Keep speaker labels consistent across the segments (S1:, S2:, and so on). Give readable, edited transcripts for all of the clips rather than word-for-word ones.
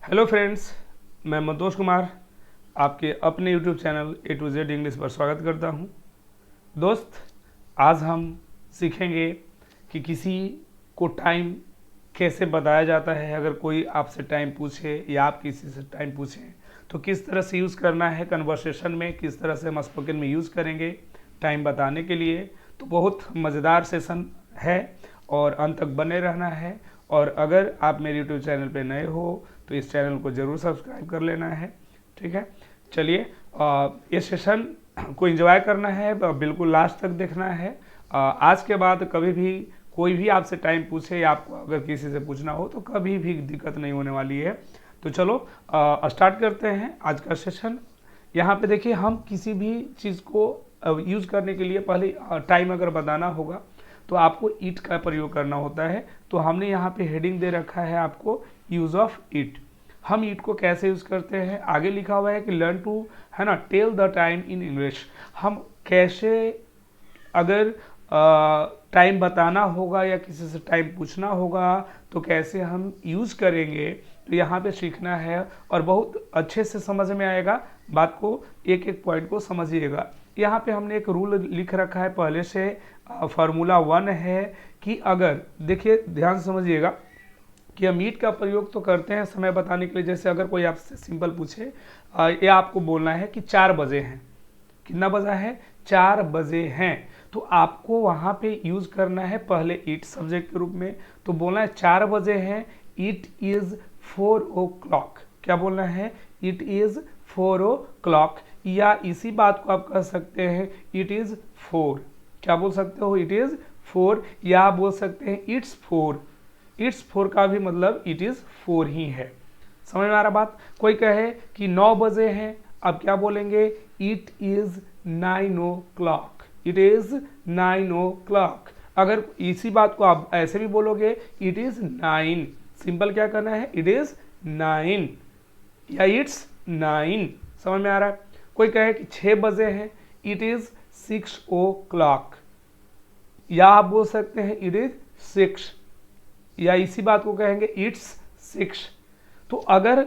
S1: Hello friends, मैं मंतोष कुमार आपके अपने YouTube channel A to Z English पर स्वागत करता हूं। दोस्त, आज हम सीखेंगे कि किसी को टाइम कैसे बताया जाता है। अगर कोई आपसे टाइम पूछे या आप किसी से टाइम पूछें तो किस तरह से यूज़ करना है कन्वर्सेशन में, किस तरह से हम स्पोकन में यूज़ करेंगे टाइम बताने के लिए। तो बहुत मज़ेदार सेशन है और अंत तक बने रहना है। और अगर आप मेरे यूट्यूब चैनल पे नए हो तो इस चैनल को ज़रूर सब्सक्राइब कर लेना है। ठीक है, चलिए ये सेशन को एंजॉय करना है, बिल्कुल लास्ट तक देखना है। आज के बाद कभी भी कोई भी आपसे टाइम पूछे या आपको अगर किसी से पूछना हो तो कभी भी दिक्कत नहीं होने वाली है। तो चलो स्टार्ट करते हैं आज का सेशन। यहाँ पे देखिए, हम किसी भी चीज़ को यूज़ करने के लिए पहले टाइम अगर बताना होगा तो आपको इट का प्रयोग करना होता है। तो हमने यहाँ पे हेडिंग दे रखा है आपको यूज़ ऑफ इट। हम इट को कैसे यूज़ करते हैं, आगे लिखा हुआ है कि लर्न टू, है ना, tell the time in English. हम कैसे अगर टाइम बताना होगा या किसी से टाइम पूछना होगा तो कैसे हम यूज़ करेंगे, तो यहाँ पे सीखना है और बहुत अच्छे से समझ में आएगा। बात को एक एक पॉइंट को समझिएगा। यहाँ पे हमने एक रूल लिख रखा है पहले से, फार्मूला 1 है कि अगर, देखिए ध्यान से समझिएगा कि हम ईट का प्रयोग तो करते हैं समय बताने के लिए। जैसे अगर कोई आपसे सिंपल पूछे, ये आपको बोलना है कि 4 बजे हैं। कितना बजा है? 4 बजे हैं। तो आपको वहाँ पे यूज़ करना है पहले ईट सब्जेक्ट के रूप में। तो बोलना है 4 बजे हैं, इट इज़ 4 o'clock। क्या बोलना है? It is 4 o'clock। या इसी बात को आप कह सकते हैं इट इज़ 4। क्या बोल सकते हो? It is 4। या आप बोल सकते हैं इट्स 4। इट्स 4 का भी मतलब इट इज़ 4 ही है। समझ में आ रहा बात? कोई कहे कि 9 बजे हैं, अब क्या बोलेंगे? It is 9 o'clock। It is 9 o'clock। अगर इसी बात को आप ऐसे भी बोलोगे इट इज़ 9, सिंपल क्या करना है? इट इज़ 9 या इट्स 9। समझ में आ रहा है? कोई कहे कि 6 बजे हैं, इट इज़ 6 o'clock। या आप बोल सकते हैं इट इज़ 6, या इसी बात को कहेंगे इट्स 6। तो अगर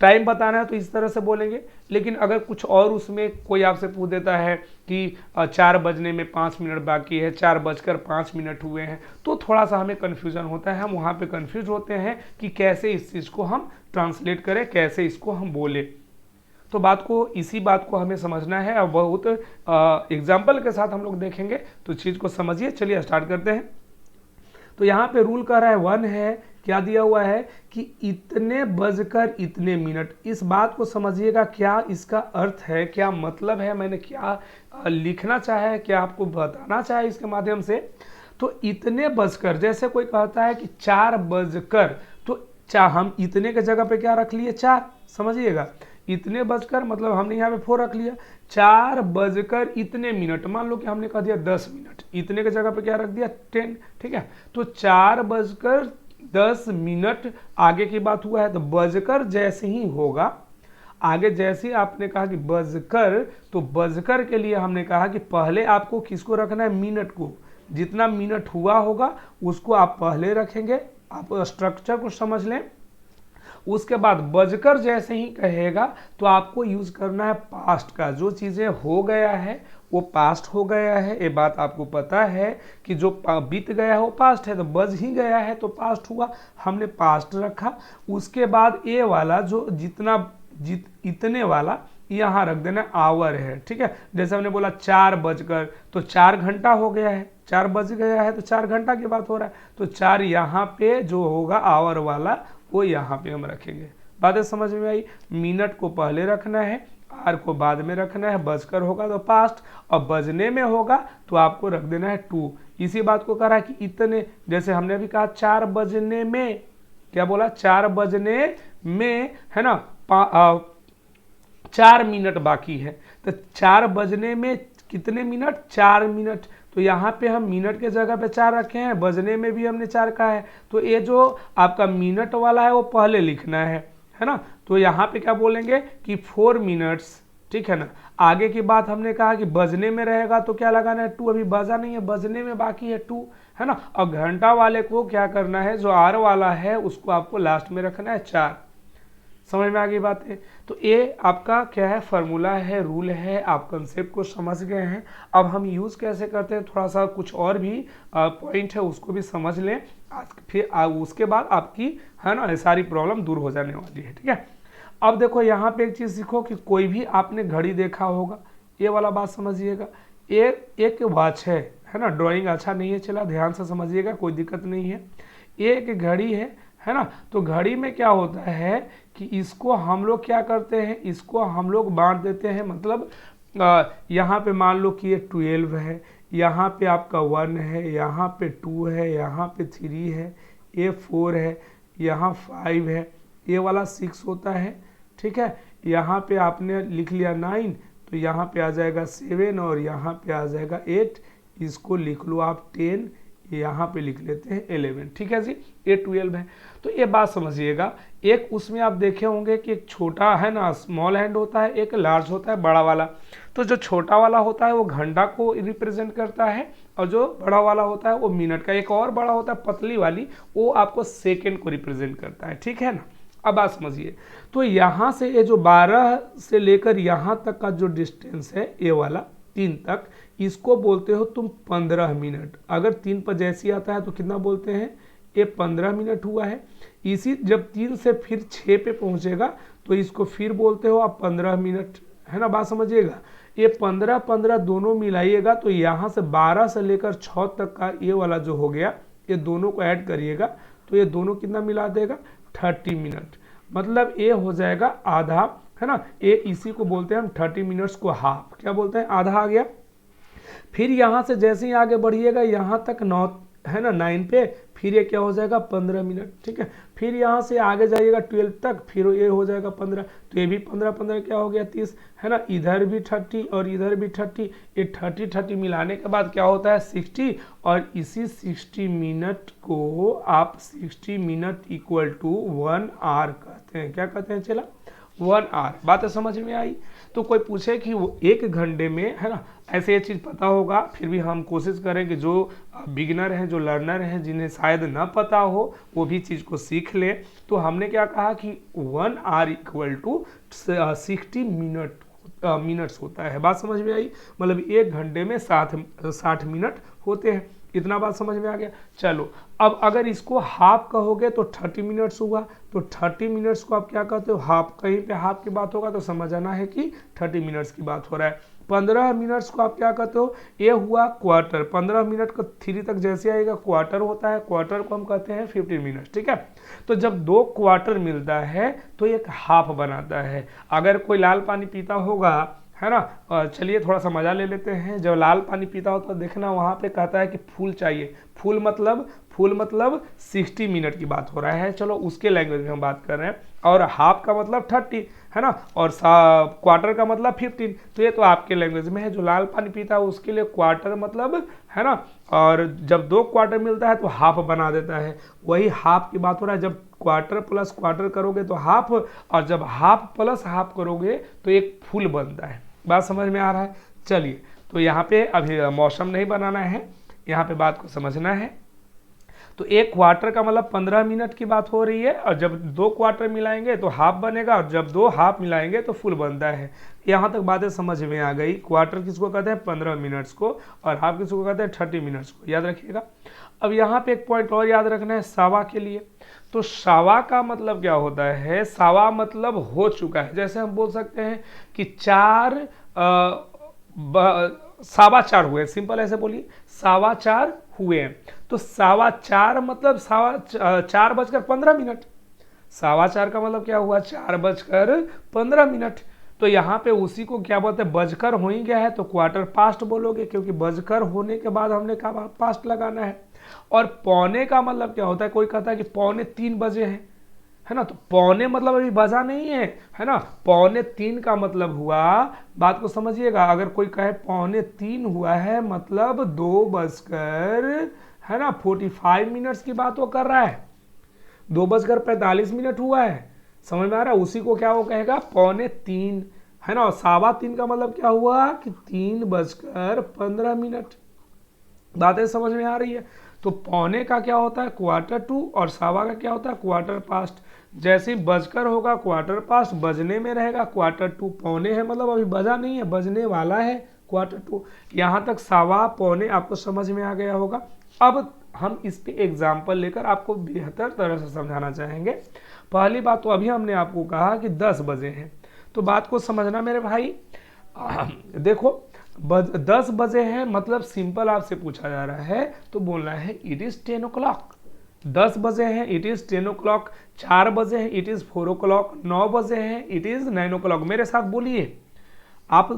S1: टाइम बताना है तो इस तरह से बोलेंगे। लेकिन अगर कुछ और उसमें कोई आपसे पूछ देता है कि 4 बजने में 5 मिनट बाकी है, 4:05 हुए हैं, तो थोड़ा सा हमें कन्फ्यूजन होता है। हम वहाँ पे कन्फ्यूज होते हैं कि कैसे इस चीज़ को हम ट्रांसलेट करें, कैसे इसको हम बोले। तो इसी बात को हमें समझना है और बहुत एग्जाम्पल के साथ हम लोग देखेंगे। तो चीज़ को समझिए। चलिए स्टार्ट करते हैं। तो यहाँ पे रूल कह रहा है 1 है, क्या दिया हुआ है कि इतने बजकर इतने मिनट। इस बात को समझिएगा, क्या इसका अर्थ है, क्या मतलब है, मैंने क्या लिखना चाहा है, क्या आपको बताना चाहा है इसके माध्यम से। तो इतने बजकर, जैसे कोई कहता है कि 4 बजकर, तो हम इतने के जगह पे क्या रख लिए? 4। समझिएगा, इतने बजकर मतलब हमने यहाँ पे 4 रख लिया। 4 बजकर इतने मिनट, मान लो कि हमने कह दिया 10 मिनट, इतने के जगह पे क्या रख दिया? 10। ठीक है, तो 4:10 आगे की बात हुआ है। तो बजकर जैसे ही होगा, आगे जैसे ही आपने कहा कि बजकर, तो बजकर के लिए हमने कहा कि पहले आपको किसको रखना है? मिनट को। जितना मिनट हुआ होगा उसको आप पहले रखेंगे। आप स्ट्रक्चर को समझ लें। उसके बाद बजकर जैसे ही कहेगा तो आपको यूज करना है पास्ट का। जो चीज़ें हो गया है वो पास्ट हो गया है, ये बात आपको पता है कि जो बीत गया है वो पास्ट है। तो बज ही गया है तो पास्ट हुआ, हमने पास्ट रखा। उसके बाद ये वाला जो इतने वाला यहाँ रख देना आवर है। ठीक है, जैसे हमने बोला 4 बजकर, तो 4 घंटा हो गया है, 4 बज गया है तो 4 घंटा की बात हो रहा है। तो 4 यहाँ पे जो होगा आवर वाला वो यहाँ पे हम रखेंगे। बातें समझ में आई? मिनट को पहले रखना है, आर को बाद में रखना है। बजकर होगा तो पास्ट, और बजने में होगा तो आपको रख देना है 2। इसी बात को कह रहा है कि इतने, जैसे हमने अभी कहा 4 बजने में, क्या बोला? 4 बजने में, है ना, 4 मिनट बाकी है। तो 4 बजने में कितने मिनट? 4 मिनट। तो यहाँ पे हम मिनट के जगह पे 4 रखे हैं, बजने में भी हमने 4 कहा है। तो ये जो आपका मिनट वाला है वो पहले लिखना है ना। तो यहाँ पे क्या बोलेंगे कि 4 मिनट्स। ठीक है ना। आगे की बात हमने कहा कि बजने में रहेगा तो क्या लगाना है? 2। अभी बजा नहीं है, बजने में बाकी है 2, है ना। और घंटा वाले को क्या करना है? जो आर वाला है उसको आपको लास्ट में रखना है 4। समझ में आ गई बातें। तो ये आपका क्या है, फार्मूला है, रूल है, आप कंसेप्ट को समझ गए हैं। अब हम यूज़ कैसे करते हैं, थोड़ा सा कुछ और भी पॉइंट है उसको भी समझ लें, फिर उसके बाद आपकी है ना सारी प्रॉब्लम दूर हो जाने वाली है, ठीक है। अब देखो यहाँ पे एक चीज़ सीखो कि कोई भी आपने घड़ी देखा होगा, ये वाला बात समझिएगा, एक वॉच है ना, ड्राइंग अच्छा नहीं है चला, ध्यान से समझिएगा, कोई दिक्कत नहीं है। एक घड़ी है ना, तो घड़ी में क्या होता है कि इसको हम लोग क्या करते हैं, इसको हम लोग बांट देते हैं, मतलब यहाँ पे मान लो कि ये 12 है, यहाँ पे आपका 1 है, यहाँ पे 2 है, यहाँ पे 3 है, ये 4 है, यहाँ 5 है, ये वाला 6 होता है, ठीक है। यहाँ पे आपने लिख लिया 9, तो यहाँ पे आ जाएगा 7 और यहाँ पे आ जाएगा 8, इसको लिख लो आप 10, यहाँ पे लिख लेते हैं 11, ठीक है जी। ये 12 है। तो ये बात समझिएगा, एक उसमें आप देखे होंगे कि एक छोटा है ना स्मॉल हैंड होता है, एक लार्ज होता है बड़ा वाला। तो जो छोटा वाला होता है वो घंटा को रिप्रेजेंट करता है, और जो बड़ा वाला होता है वो मिनट का। एक और बड़ा होता है पतली वाली, वो आपको सेकेंड को रिप्रेजेंट करता है, ठीक है ना। अब बात समझिए, तो यहाँ से ये जो 12 से लेकर यहाँ तक का जो डिस्टेंस है, ये वाला 3 तक, इसको बोलते हो तुम 15 मिनट। अगर 3 पर जैसी आता है तो कितना बोलते हैं, ये 15 मिनट हुआ है। इसी जब 3 से फिर 6 पे पहुँचेगा तो इसको फिर बोलते हो आप 15 मिनट, है ना, बात समझिएगा। ये 15-15 दोनों मिलाइएगा तो यहाँ से 12 से लेकर 6 तक का ये वाला जो हो गया, ये दोनों को ऐड करिएगा तो ये दोनों कितना मिला देगा, 30 मिनट। मतलब ये हो जाएगा आधा, है ना। ये इसी को बोलते हैं हम 30 मिनट्स को हाफ, क्या बोलते हैं, आधा आ गया। फिर यहाँ से जैसे ही आगे बढ़िएगा यहाँ तक 9 है ना, 9 पे, फिर ये क्या हो जाएगा 15 मिनट, ठीक है। फिर यहाँ से आगे जाइएगा 12 तक, फिर ये हो जाएगा 15, तो ये भी 15-15 क्या हो गया 30, है ना। इधर भी 30 और इधर भी 30, ये 30-30 मिलाने के बाद क्या होता है 60, और इसी 60 मिनट को आप 60 मिनट इक्वल टू 1 आवर कहते हैं। क्या कहते हैं चला, 1 आवर। बात समझ में आई। तो कोई पूछे कि वो 1 घंटे में, है ना, ऐसे ये चीज़ पता होगा, फिर भी हम कोशिश करें कि जो बिगिनर हैं, जो लर्नर हैं, जिन्हें शायद ना पता हो, वो भी चीज़ को सीख ले। तो हमने क्या कहा कि 1 आवर इक्वल टू 60 मिनट्स होता है। बात समझ में आई, मतलब 1 घंटे में 60 मिनट होते हैं। इतना बात समझ में आ गया। चलो अब अगर इसको हाफ कहोगे तो 30 मिनट्स हुआ, तो 30 मिनट्स को आप क्या कहते हो, हाफ। कहीं पे हाफ की बात होगा तो समझ आना है कि 30 मिनट्स की बात हो रहा है। 15 मिनट्स को आप क्या कहते हो, ये हुआ क्वार्टर। 15 मिनट को 3 तक जैसे आएगा क्वार्टर होता है, क्वार्टर को हम कहते हैं 50 मिनट्स, ठीक है। तो जब 2 क्वार्टर मिलता है तो एक हाफ बनाता है। अगर कोई लाल पानी पीता होगा, है ना, चलिए थोड़ा सा मजा ले लेते हैं। जब लाल पानी पीता हो तो देखना वहाँ पे कहता है कि फुल चाहिए। फुल मतलब 60 मिनट की बात हो रहा है, चलो उसके लैंग्वेज में हम बात कर रहे हैं। और हाफ का मतलब 30, है ना, और क्वार्टर का मतलब 15। तो ये तो आपके लैंग्वेज में है। जो लाल पानी पीता है उसके लिए क्वार्टर मतलब, है ना, और जब 2 क्वार्टर मिलता है तो हाफ बना देता है। वही हाफ की बात हो रहा है। जब क्वार्टर प्लस क्वार्टर करोगे तो हाफ, और जब हाफ प्लस हाफ करोगे तो एक फुल बनता है। बात समझ में आ रहा है। चलिए, तो यहाँ पे अभी मौसम नहीं बनाना है, यहाँ पे बात को समझना है। तो 1 क्वार्टर का मतलब 15 मिनट की बात हो रही है, और जब 2 क्वार्टर मिलाएंगे तो हाफ बनेगा, और जब 2 हाफ मिलाएंगे तो फुल बनता है। यहाँ तक बातें समझ में आ गई। क्वार्टर किसको कहते हैं, 15 मिनट्स को, और हाफ किसको कहते हैं, 30 मिनट्स को, याद रखिएगा। अब यहाँ पे एक पॉइंट और याद रखना है, सावा के लिए। तो सावा का मतलब क्या होता है, सावा मतलब हो चुका है। जैसे हम बोल सकते हैं कि 4 हुए, सिंपल ऐसे बोलिए, 4.25 हुए। तो 4.25 मतलब 4:15। 4.25 का मतलब क्या हुआ, 4:15। तो यहाँ पे उसी को क्या बोलते हैं, बजकर हो ही गया है तो क्वार्टर पास्ट बोलोगे, क्योंकि बजकर होने के बाद हमने कहा पास्ट लगाना है। और पौने का मतलब क्या होता है, कोई कहता है कि 2:45 बजे हैं, है ना, तो पौने मतलब अभी बजा नहीं है ना। 2:45 का मतलब हुआ, बात को समझिएगा, अगर कोई कहे 2:45 हुआ है मतलब 2 है ना 45 मिनट्स की बात वो कर रहा है। 2:45 हुआ है, समझ में आ रहा है। उसी को क्या वो कहेगा 2:45, है ना। और 3:15 का मतलब क्या हुआ कि 3:15। बातें समझ में आ रही है। तो पौने का क्या होता है क्वार्टर टू और सवा का क्या होता है क्वार्टर पास्ट। जैसे ही बजकर होगा क्वार्टर पास्ट, बजने में रहेगा क्वार्टर टू, पौने है मतलब अभी बजा नहीं है, बजने वाला है क्वार्टर टू। यहाँ तक सवा पौने आपको समझ में आ गया होगा। अब हम इस पे एग्जाम्पल लेकर आपको बेहतर तरह से समझाना चाहेंगे। पहली बात तो अभी हमने आपको कहा कि 10 बजे हैं, तो बात को समझना मेरे भाई। देखो 10 बजे हैं मतलब सिंपल आपसे पूछा जा रहा है तो बोलना है इट इज 10 o'clock। 10 बजे हैं इट इज 10 o'clock, 4 बजे हैं इट इज 4 o'clock, 9 बजे हैं इट इज 9 o'clock। मेरे साथ बोलिए आप।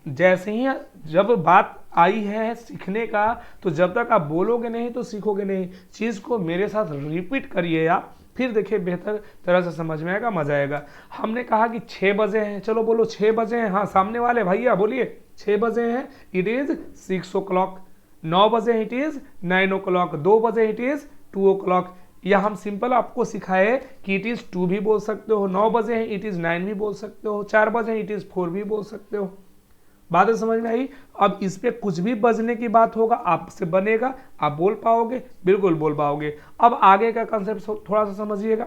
S1: जैसे ही जब बात आई है सीखने का तो जब तक आप बोलोगे नहीं तो सीखोगे नहीं। चीज़ को मेरे साथ रिपीट करिए आप, फिर देखिए बेहतर तरह से समझ में आएगा, मजा आएगा। हमने कहा कि 6 बजे हैं, चलो बोलो 6 बजे हैं। हाँ सामने वाले भैया बोलिए 6 बजे हैं इट इज 6 o'clock, 9 बजे इट इज 9 o'clock, 2 बजे इट इज 2 o'clock। या हम सिंपल आपको सिखाए कि इट इज 2 भी बोल सकते हो, 9 बजे हैं इट इज 9 भी बोल सकते हो, 4 बजे इट इज 4 भी बोल सकते हो। बात समझ में आई। अब इस पे कुछ भी बजने की बात होगा आपसे बनेगा, आप बोल पाओगे, बिल्कुल बोल पाओगे। अब आगे का कंसेप्ट थोड़ा सा समझिएगा।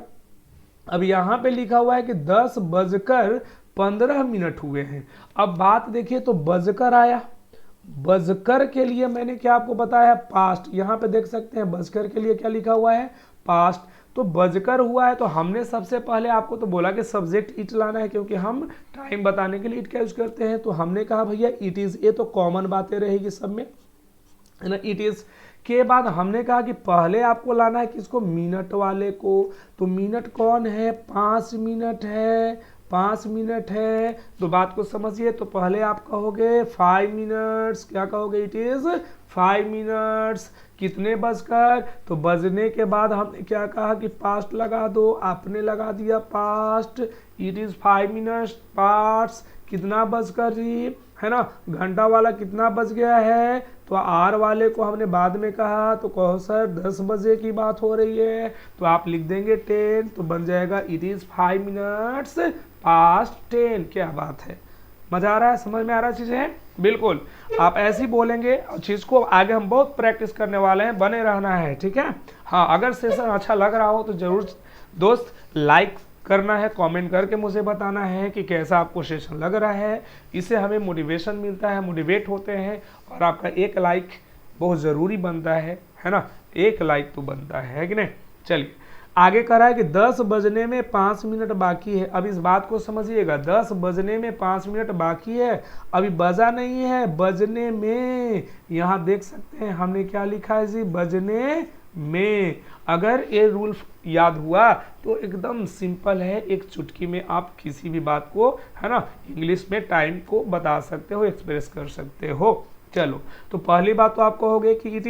S1: अब यहाँ पे लिखा हुआ है कि 10:15 हुए हैं। अब बात देखिए तो बजकर आया, बजकर के लिए मैंने क्या आपको बताया पास्ट। यहाँ पे देख सकते हैं बजकर के लिए क्या लिखा हुआ है पास्ट। तो बजकर हुआ है तो हमने सबसे पहले आपको तो बोला कि सब्जेक्ट इट लाना है, क्योंकि हम टाइम बताने के लिए इट का यूज करते हैं। तो हमने कहा भैया इट इज, ये तो कॉमन बातें रहेगी सब में है ना। इट इज के बाद हमने कहा कि पहले आपको लाना है किसको, मिनट वाले को। तो मिनट कौन है, 5 मिनट है, 5 मिनट है। तो बात को समझिए। तो पहले आप कहोगे 5 मिनट्स, क्या कहोगे इट इज 5 मिनट्स। कितने बजकर, तो बजने के बाद हमने क्या कहा कि पास्ट लगा दो, आपने लगा दिया past, it is 5 minutes past. कितना बजकर जी है ना, घंटा वाला कितना बज गया है, तो आर वाले को हमने बाद में कहा। तो कहो सर 10 बजे की बात हो रही है, तो आप लिख देंगे 10, तो बन जाएगा इट इज 5 मिनट्स पास्ट 10। क्या बात है, मजा आ रहा है, समझ में आ रहा है चीजें। बिल्कुल आप ऐसे ही बोलेंगे। चीज को आगे हम बहुत प्रैक्टिस करने वाले हैं, बने रहना है, ठीक है। हाँ अगर सेशन अच्छा लग रहा हो तो जरूर दोस्त लाइक करना है, कमेंट करके मुझे बताना है कि कैसा आपको सेशन लग रहा है। इससे हमें मोटिवेशन मिलता है, मोटिवेट होते हैं। और आपका एक लाइक बहुत ज़रूरी बनता है ना, एक लाइक तो बनता है कि नहीं। चलिए आगे कह रहा है कि 10 बजने में 5 मिनट बाकी है। अब इस बात को समझिएगा, 10 बजने में 5 मिनट बाकी है, अभी बजा नहीं है, बजने में। यहाँ देख सकते हैं हमने क्या लिखा है जी, बजने में। अगर ये रूल याद हुआ तो एकदम सिंपल है, एक चुटकी में आप किसी भी बात को है ना इंग्लिश में टाइम को बता सकते हो, एक्सप्रेस कर सकते हो। चलो तो पहली बात तो आप कहोगे कि इट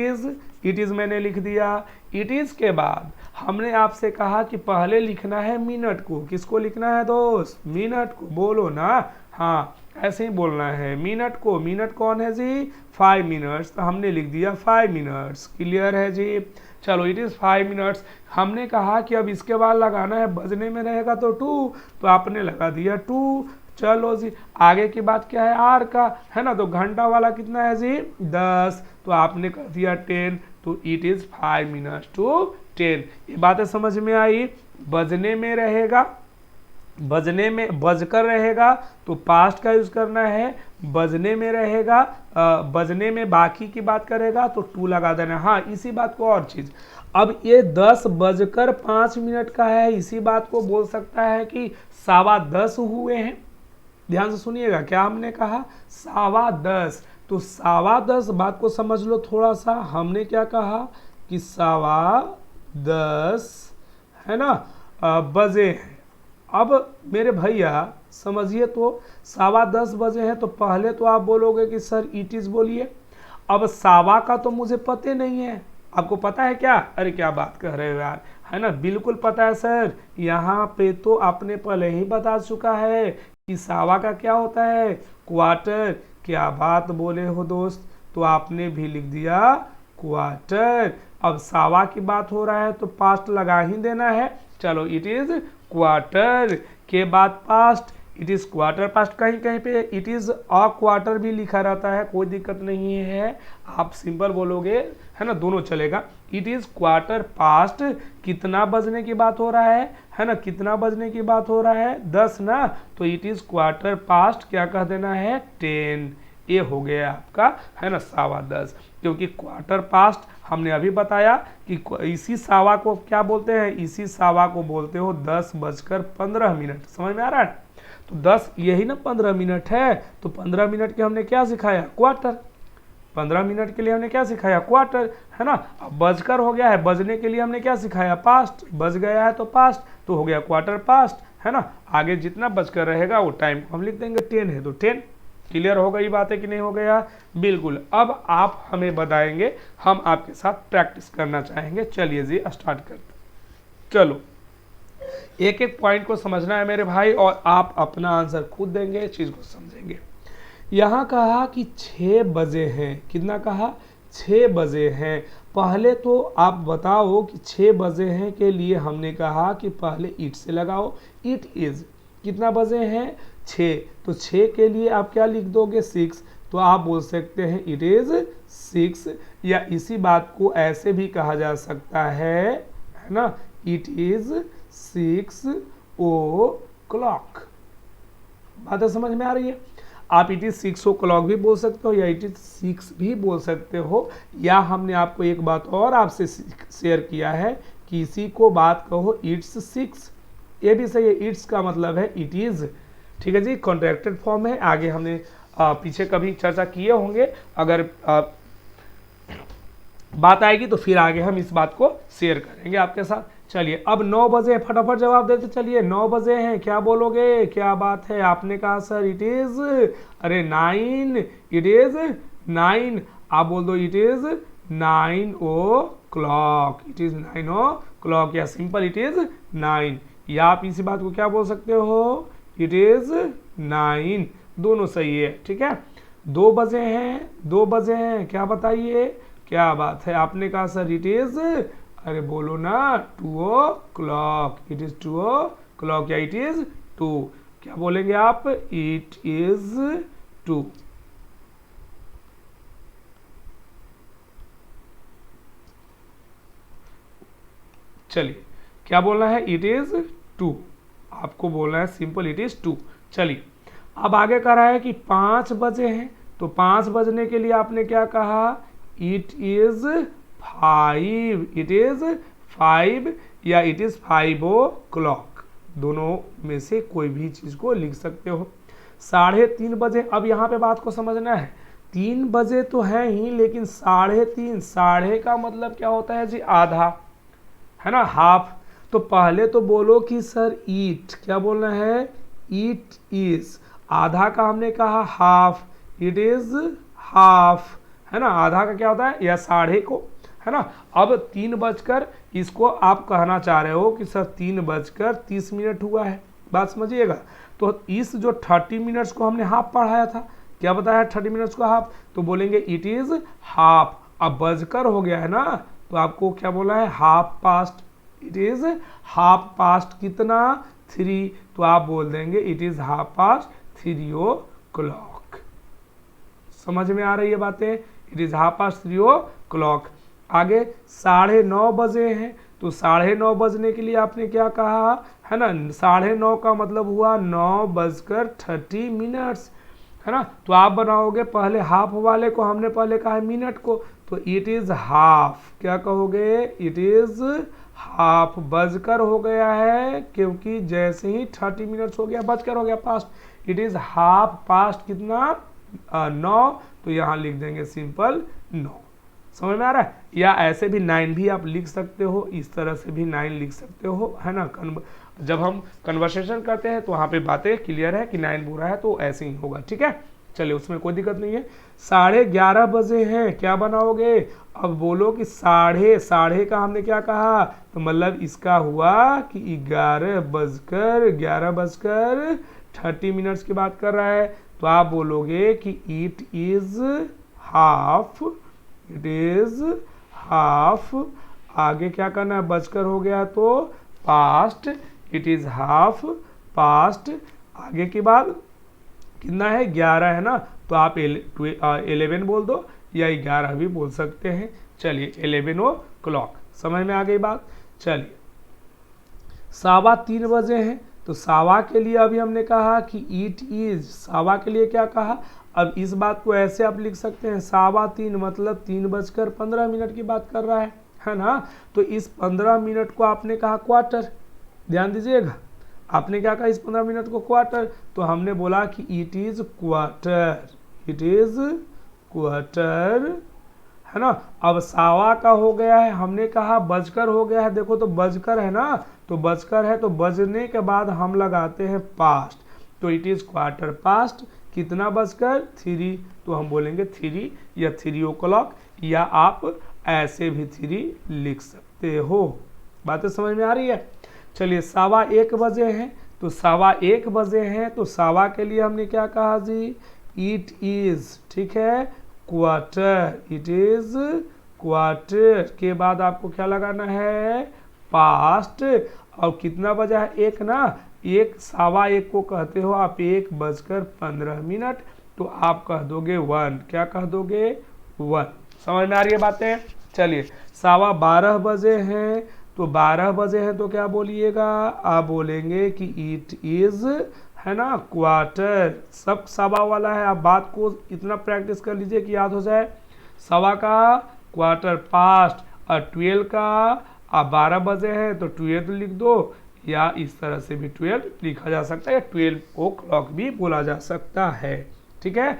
S1: इज मैंने लिख दिया। इट इज के बाद हमने आपसे कहा कि पहले लिखना है मिनट को। किसको लिखना है दोस्त, मिनट को, बोलो ना। हाँ ऐसे ही बोलना है मिनट को। मिनट कौन है जी, 5 मिनट्स, तो हमने लिख दिया 5 मिनट्स। क्लियर है जी। चलो इट इज 5 मिनट्स। हमने कहा कि अब इसके बाद लगाना है, बजने में रहेगा तो 2, तो आपने लगा दिया 2। चलो जी आगे की बात क्या है, आर का है ना। तो घंटा वाला कितना है जी 10, तो आपने कर दिया 10। तो इट इज 5 मिनट्स टू 10। ये बातें समझ में आई। बजने में रहेगा, बजने में बजकर रहेगा तो पास्ट का यूज करना है। बजने में रहेगा, बजने में बाकी की बात करेगा तो 2 लगा देना। हाँ इसी बात को और चीज, अब ये 10:05 का है, इसी बात को बोल सकता है कि 10:15 हुए हैं। ध्यान से सुनिएगा, क्या हमने कहा 10:15। तो 10:15 बात को समझ लो थोड़ा सा। हमने क्या कहा कि 10:15 है ना बजे हैं। अब मेरे भैया समझिए, तो 10:15 बजे हैं, तो पहले तो आप बोलोगे कि सर इट इज बोलिए। अब सवा का तो मुझे पते नहीं है, आपको पता है क्या, अरे क्या बात कर रहे हो यार, है ना, बिल्कुल पता है सर। यहाँ पे तो आपने पहले ही बता चुका है कि सवा का क्या होता है, क्वार्टर। क्या बात बोले हो दोस्त, तो आपने भी लिख दिया क्वार्टर। अब सवा की बात हो रहा है तो पास्ट लगा ही देना है। चलो इट इज क्वार्टर के बाद past, it is quarter past. कहीं कहीं पे इट इज अ क्वार्टर भी लिखा रहता है, कोई दिक्कत नहीं है। आप सिंपल बोलोगे है ना, दोनों चलेगा। इट इज क्वार्टर पास्ट, कितना बजने की बात हो रहा है ना, कितना बजने की बात हो रहा है, 10 ना, तो इट इज क्वार्टर पास्ट क्या कह देना है, 10। ये हो गया आपका, है ना, 10:15, क्योंकि क्वार्टर पास्ट हमने अभी बताया कि इसी सवा को क्या बोलते हैं, इसी सवा को बोलते हो 10:15। समझ में आ रहा है? तो 10 यही ना 15 मिनट है, तो 15 मिनट के हमने क्या सिखाया, क्वार्टर। 15 मिनट के लिए हमने क्या सिखाया, क्वार्टर, है ना। अब बजकर हो गया है, बजने के लिए हमने क्या सिखाया, पास्ट, बज गया है तो पास्ट, तो हो गया क्वार्टर पास्ट, है ना। आगे जितना बजकर रहेगा वो टाइम को हम लिख देंगे 10 है तो 10। क्लियर हो गई बात है कि नहीं हो गया, बिल्कुल। अब आप हमें बताएंगे, हम आपके साथ प्रैक्टिस करना चाहेंगे। चलिए जी स्टार्ट करते, चलो एक एक पॉइंट को समझना है मेरे भाई, और आप अपना आंसर खुद देंगे, चीज को समझेंगे। यहाँ कहा कि 6 बजे हैं, कितना कहा, 6 बजे हैं। पहले तो आप बताओ कि 6 बजे हैं के लिए हमने कहा कि पहले इट से लगाओ, इट इज, कितना बजे हैं, 6, तो 6 के लिए आप क्या लिख दोगे, 6, तो आप बोल सकते हैं इट इज 6, या इसी बात को ऐसे भी कहा जा सकता है ना, इट इज 6 o'clock। बात समझ में आ रही है? आप इट इज 6 o'clock भी बोल सकते हो, या इट इज 6 भी बोल सकते हो, या हमने आपको एक बात और आपसे शेयर किया है, किसी को बात कहो इट्स 6, ये भी सही है। इट्स का मतलब है इट इज, ठीक है जी, कॉन्ट्रैक्टेड फॉर्म है। आगे हमने पीछे कभी चर्चा किए होंगे, अगर बात आएगी तो फिर आगे हम इस बात को शेयर करेंगे आपके साथ। चलिए अब 9 बजे, फटाफट जवाब देते चलिए। 9 बजे हैं, क्या बोलोगे, क्या बात है? आपने कहा सर इट इज, अरे 9, इट इज 9, आप बोल दो it is 9 o'clock, it is 9 o'clock, या सिंपल इट इज 9, या आप इसी बात को क्या बोल सकते हो, इट इज 9, दोनों सही है, ठीक है। 2 बजे हैं, 2 बजे हैं, क्या बताइए, क्या बात है? आपने कहा सर इट इज, अरे बोलो ना 2 o'clock, इट इज 2 o'clock, या इट इज 2, क्या बोलेंगे आप, इट इज 2। चलिए क्या बोलना है, इट इज 2, आपको बोलना है सिंपल इट इज 2। चलिए अब आगे कह रहा है कि 5 बजे हैं, तो 5 बजने के लिए आपने क्या कहा, इट इज 5, इट इज 5, या इट इज 5 o'clock, दोनों में से कोई भी चीज को लिख सकते हो। 3:30 बजे, अब यहाँ पे बात को समझना है, 3 बजे तो है ही, लेकिन 3:30, साढ़े का मतलब क्या होता है जी, आधा, है ना, हाफ। तो पहले तो बोलो कि सर ईट, क्या बोलना है, ईट इज, आधा का हमने कहा हाफ, इट इज हाफ, है ना, आधा का क्या होता है, या साढ़े को, है ना। अब 3 बजकर, इसको आप कहना चाह रहे हो कि सर 3:30 हुआ है, बात समझिएगा। तो इस जो 30 मिनट्स को हमने हाफ पढ़ाया था, क्या बताया 30 मिनट्स को हाफ, तो बोलेंगे इट इज हाफ। अब बजकर हो गया है ना, तो आपको क्या बोला है, half past, it is half past कितना, 3, तो आप बोल देंगे it is half past 3 o'clock। समझ में आ रही है बातें, it is half past 3 o'clock। आगे 9:30 बजे हैं, तो 9:30 बजने के लिए आपने क्या कहा, है ना, 9:30 का मतलब हुआ 9:30, है ना। तो आप बनाओगे पहले हाफ वाले को, हमने पहले कहा है मिनट को, तो इट इज हाफ, क्या कहोगे, इट इज हाफ, बजकर हो गया है, क्योंकि जैसे ही 30 मिनट्स हो गया बजकर हो गया past, it is half past कितना, 9, तो यहाँ लिख देंगे सिंपल 9। समझ में आ रहा है? या ऐसे भी 9 भी आप लिख सकते हो, इस तरह से भी 9 लिख सकते हो, है ना। जब हम कन्वर्सेशन करते हैं तो वहाँ पे बातें क्लियर है कि 9 बुरा है, तो ऐसे ही होगा, ठीक है। चलिए उसमें कोई दिक्कत नहीं है। 11:30 बजे हैं, क्या बनाओगे, अब बोलो कि साढ़े का हमने क्या कहा, तो मतलब इसका हुआ कि 11:30 की बात कर रहा है, तो आप बोलोगे कि it is half, it is half, आगे क्या करना है, बजकर हो गया तो past, it is half past, आगे के बाद कितना है, 11 है ना, तो आप 11 बोल दो, या 11 भी बोल सकते हैं। चलिए 11 o'clock, समझ में आ गई बात। चलिए 3:15 बजे हैं, तो सावा के लिए अभी हमने कहा कि इट इज, सावा के लिए क्या कहा। अब इस बात को ऐसे आप लिख सकते हैं 3:15 मतलब 3:15 की बात कर रहा है ना। तो इस 15 मिनट को आपने कहा क्वार्टर, ध्यान दीजिएगा, आपने क्या कहा इस 15 मिनट को क्वार्टर, तो हमने बोला कि it is quarter, it is quarter, है ना। अब सावा का हो गया है, हमने कहा बजकर हो गया है, देखो तो बजकर है ना, तो बजकर है तो बजने के बाद हम लगाते हैं पास्ट, तो इट इज क्वार्टर पास्ट, कितना बजकर 3, तो हम बोलेंगे 3 या 3 o'clock, या आप ऐसे भी 3 लिख सकते हो। बातें समझ में आ रही है। चलिए 1:15 बजे हैं, तो 1:15 बजे हैं, तो सावा के लिए हमने क्या कहा जी, इट इज, ठीक है, क्वार्टर, इट इज क्वार्टर के बाद आपको क्या लगाना है पास्ट, और कितना बजा है 1 ना, 1:15 को कहते हो आप 1:15, तो आप कह दोगे 1, क्या कह दोगे 1, समझ में आ रही है बातें। चलिए 12:15 बजे हैं, तो 12 बजे हैं तो क्या बोलिएगा, आप बोलेंगे कि इट इज, है ना, क्वार्टर, सब सवा वाला है, आप बात को इतना प्रैक्टिस कर लीजिए कि याद हो जाए। सवा का क्वार्टर पास्ट, और 12 का आप 12 बजे हैं तो 12 लिख दो, या इस तरह से भी 12 लिखा जा सकता है, या 12 o'clock भी बोला जा सकता है, ठीक है।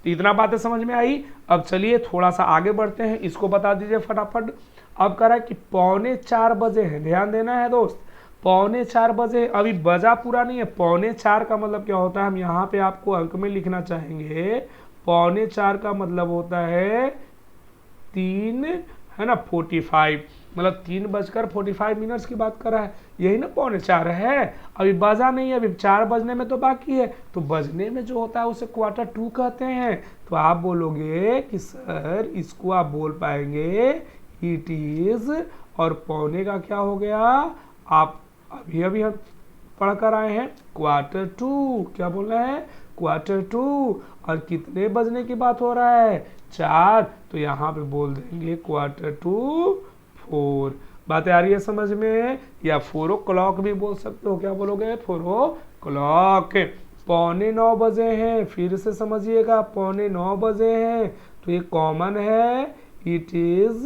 S1: इतना बातें समझ में आई। अब चलिए थोड़ा सा आगे बढ़ते हैं, इसको बता दीजिए फटाफट। अब कह रहा है कि 3:45 बजे है, ध्यान देना है दोस्त, 3:45 बजे, अभी बजा पूरा नहीं है, 3:45 का मतलब क्या होता है, हम यहाँ पे आपको अंक में लिखना चाहेंगे, 3:45 का मतलब होता है 3, है ना, 45, मतलब 3:45 की बात कर रहा है, यही ना 3:45 है, अभी बजा नहीं है, अभी 4 बजने में तो बाकी है, तो बजने में जो होता है उसे Q2 कहते हैं। तो आप बोलोगे कि सर इसको आप बोल पाएंगे इट इज, और पौने का क्या हो गया, आप अभी हम पढ़ कर आए हैं Q2, क्या बोल रहे हैं Q2, और कितने बजने की बात हो रहा है 4, तो यहाँ पे बोल देंगे Q2 4। बातें आ रही है समझ में, या 4 o'clock भी बोल सकते हो, क्या बोलोगे 4 o'clock। 8:45 बजे हैं, फिर से समझिएगा 8:45 बजे हैं, तो ये कॉमन है, इट इज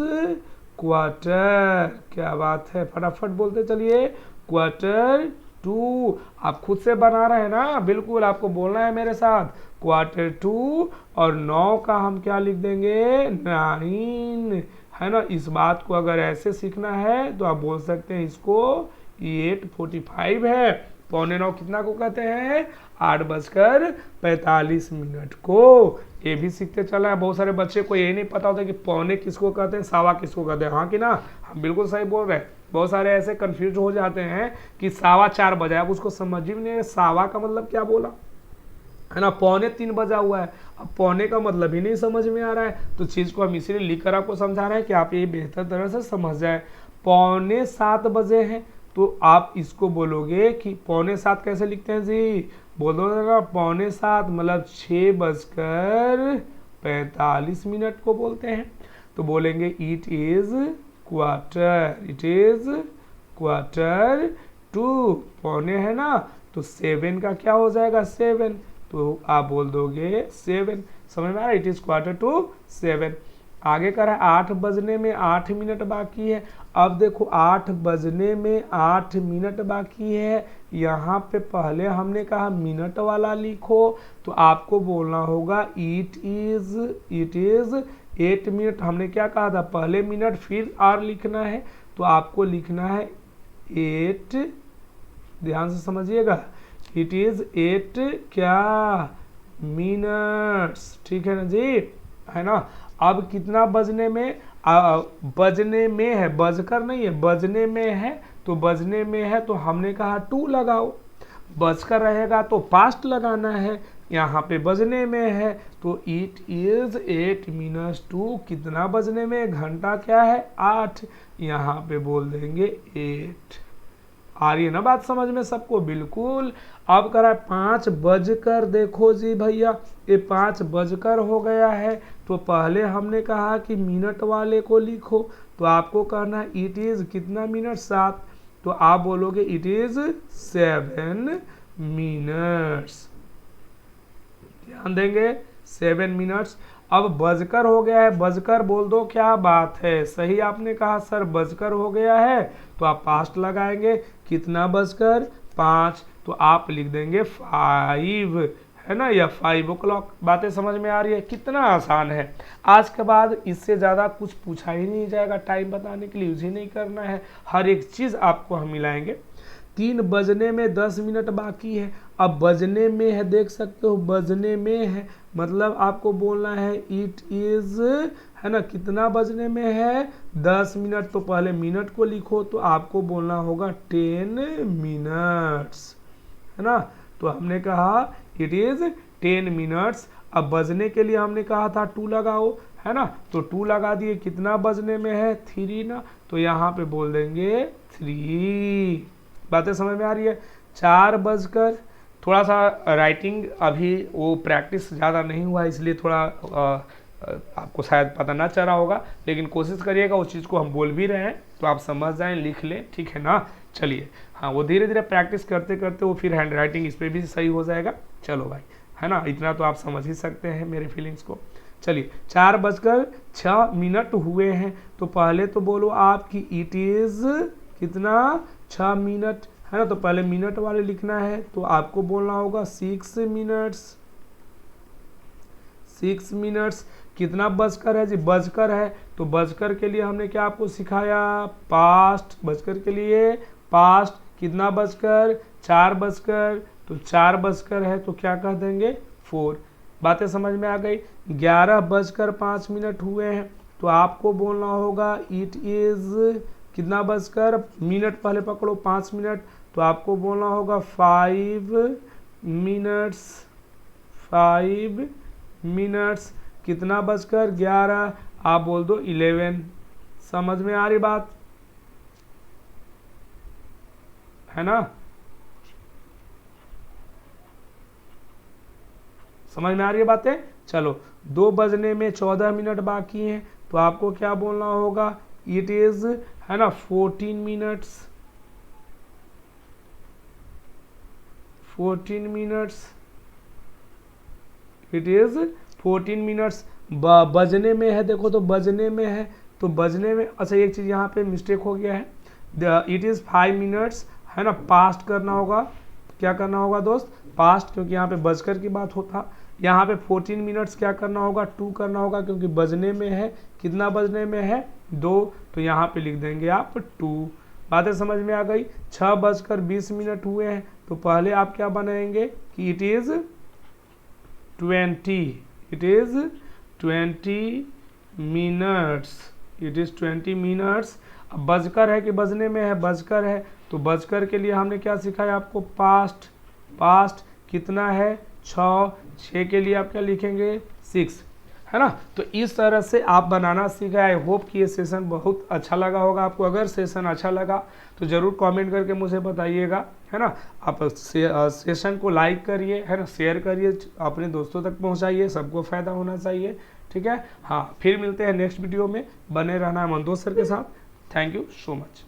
S1: क्वार्टर, क्या बात है, फटाफट बोलते चलिए Q2, आप खुद से बना रहे हैं ना, बिल्कुल आपको बोलना है मेरे साथ Q2, और 9 का हम क्या लिख देंगे 9, है ना। इस बात को अगर ऐसे सीखना है तो आप बोल सकते हैं इसको 8:45 है, 8:45 कितना को कहते हैं 8:45 को, ये भी सीखते चला है। बहुत सारे बच्चे को यही नहीं पता होता कि पौने किसको कहते हैं, सवा किसको कहते हैं, हाँ कि ना, हम बिल्कुल सही बोल रहे हैं। बहुत सारे ऐसे कंफ्यूज हो जाते हैं कि 4:15 बजा, अब उसको समझ ही नहीं, सावा का मतलब क्या बोला, है ना, 2:45 बजा हुआ है, अब पौने का मतलब ही नहीं समझ में आ रहा है, तो चीज़ को हम इसीलिए लिख कर आपको समझा रहे हैं कि आप ये बेहतर तरह से समझ जाए। 6:45 बजे हैं, तो आप इसको बोलोगे कि 6:45 कैसे लिखते हैं जी, बोलो ना 6:45 मतलब 6:45 को बोलते हैं, तो बोलेंगे it is quarter, it is Q2, पौने है ना, तो 7 का क्या हो जाएगा 7, तो आप बोल दोगे 7, समझ में आ रहा है, इट इज Q2 7। आगे कर है 8 बजने में 8 मिनट बाकी है, अब देखो 8 बजने में 8 मिनट बाकी है, यहाँ पे पहले हमने कहा मिनट वाला लिखो, तो आपको बोलना होगा इट इज 8 मिनट, हमने क्या कहा था पहले मिनट फिर आर लिखना है, तो आपको लिखना है 8, ध्यान से समझिएगा, इट इज 8 क्या मिनट्स, ठीक है ना जी, है ना। अब कितना बजने में, बजने में है, बजकर नहीं है, बजने में है, तो बजने में है तो हमने कहा 2 लगाओ, बजकर रहेगा तो पास्ट लगाना है, यहाँ पे बजने में है तो इट इज 8:02, कितना बजने में, घंटा क्या है 8, यहाँ पे बोल देंगे 8, आ रही है ना बात समझ में सबको? बिल्कुल। अब करा 5 बजकर, देखो जी भैया ये 5 बजकर हो गया है। तो पहले हमने कहा कि मिनट वाले को लिखो, तो आपको कहना है इट इज कितना मिनट? 7। तो आप बोलोगे इट इज 7 मिनट्स। ध्यान देंगे 7 मिनट्स। अब बजकर हो गया है, बजकर बोल दो क्या बात है, सही आपने कहा सर बजकर हो गया है। तो आप पास्ट लगाएंगे, कितना बजकर? 5। तो आप लिख देंगे 5, है ना, या 5 o'clock। बातें समझ में आ रही है? कितना आसान है। आज के बाद इससे ज़्यादा कुछ पूछा ही नहीं जाएगा, टाइम बताने के लिए यूज ही नहीं करना है, हर एक चीज़ आपको हम मिलाएंगे। 3 बजने में 10 मिनट बाकी है। अब बजने में है, देख सकते हो बजने में है, मतलब आपको बोलना है इट इज, है ना, कितना बजने में है? 10 मिनट। तो पहले मिनट को लिखो, तो आपको बोलना होगा 10 मिनट्स, है ना। तो हमने कहा इट इज 10 मिनट्स। अब बजने के लिए हमने कहा था 2 लगाओ, है ना, तो 2 लगा दिए, कितना बजने में है? 3 ना, तो यहाँ पे बोल देंगे 3। बातें समझ में आ रही है? 4 बजकर, थोड़ा सा राइटिंग अभी वो प्रैक्टिस ज़्यादा नहीं हुआ इसलिए थोड़ा आपको शायद पता ना चल रहा होगा, लेकिन कोशिश करिएगा उस चीज़ को हम बोल भी रहे हैं तो आप समझ जाएं, लिख लें, ठीक है ना। चलिए हाँ, वो धीरे धीरे प्रैक्टिस करते करते वो फिर हैंड राइटिंग इस पर भी सही हो जाएगा। चलो भाई, है ना, इतना तो आप समझ ही सकते हैं मेरे फीलिंग्स को। चलिए 4 बजकर 6 मिनट हुए हैं। तो पहले तो बोलो आप कि इट इज़ कितना? 6 मिनट, है ना। तो पहले मिनट वाले लिखना है, तो आपको बोलना होगा 6 मिनट्स। 6 मिनट्स। कितना बजकर है जी? बजकर है, तो बजकर के लिए हमने क्या आपको सिखाया? पास्ट। बजकर के लिए पास्ट। कितना बजकर? 4 बजकर, तो 4 बजकर है तो क्या कह देंगे? 4। बातें समझ में आ गई? 11 बजकर 5 मिनट हुए हैं, तो आपको बोलना होगा इट इज कितना बजकर? मिनट पहले पकड़ो, 5 मिनट, तो आपको बोलना होगा 5 मिनट्स। 5 मिनट्स। कितना बजकर? 11, आप बोल दो 11। समझ में आ रही बात, है ना? समझ में आ रही है बातें? चलो 2 बजने में 14 मिनट बाकी हैं, तो आपको क्या बोलना होगा? इट इज, है ना, 14 minutes. 14 minutes. It is 14 minutes. बजने में है, देखो तो बजने में है, तो बजने में, अच्छा एक चीज़ यहाँ पे मिस्टेक हो गया है, इट इज़ 5 मिनट्स, है ना, पास्ट करना होगा। क्या करना होगा दोस्त? पास्ट, क्योंकि यहाँ पे बजकर की बात होता। यहाँ पे 14 मिनट्स क्या करना होगा? 2 करना होगा, क्योंकि बजने में है। कितना बजने में है? 2, तो यहाँ पे लिख देंगे आप 2। बातें समझ में आ गई? 6 बजकर 20 मिनट हुए हैं, तो पहले आप क्या बनाएंगे कि it is 20। It is 20 minutes. It is 20 minutes. अब बजकर है कि बजने में है? बजकर है, तो बजकर के लिए हमने क्या सिखाया आपको? पास्ट। पास्ट कितना है? 6। 6 के लिए आप क्या लिखेंगे? 6, है ना। तो इस तरह से आप बनाना सीखा। आई होप कि ये सेशन बहुत अच्छा लगा होगा आपको। अगर सेशन अच्छा लगा तो ज़रूर कमेंट करके मुझे बताइएगा, है ना। आप सेशन को लाइक करिए, है ना, शेयर करिए, अपने दोस्तों तक पहुंचाइए, सबको फ़ायदा होना चाहिए, ठीक है। हाँ, फिर मिलते हैं नेक्स्ट वीडियो में। बने रहना मनदोस सर के साथ। Thank you so much.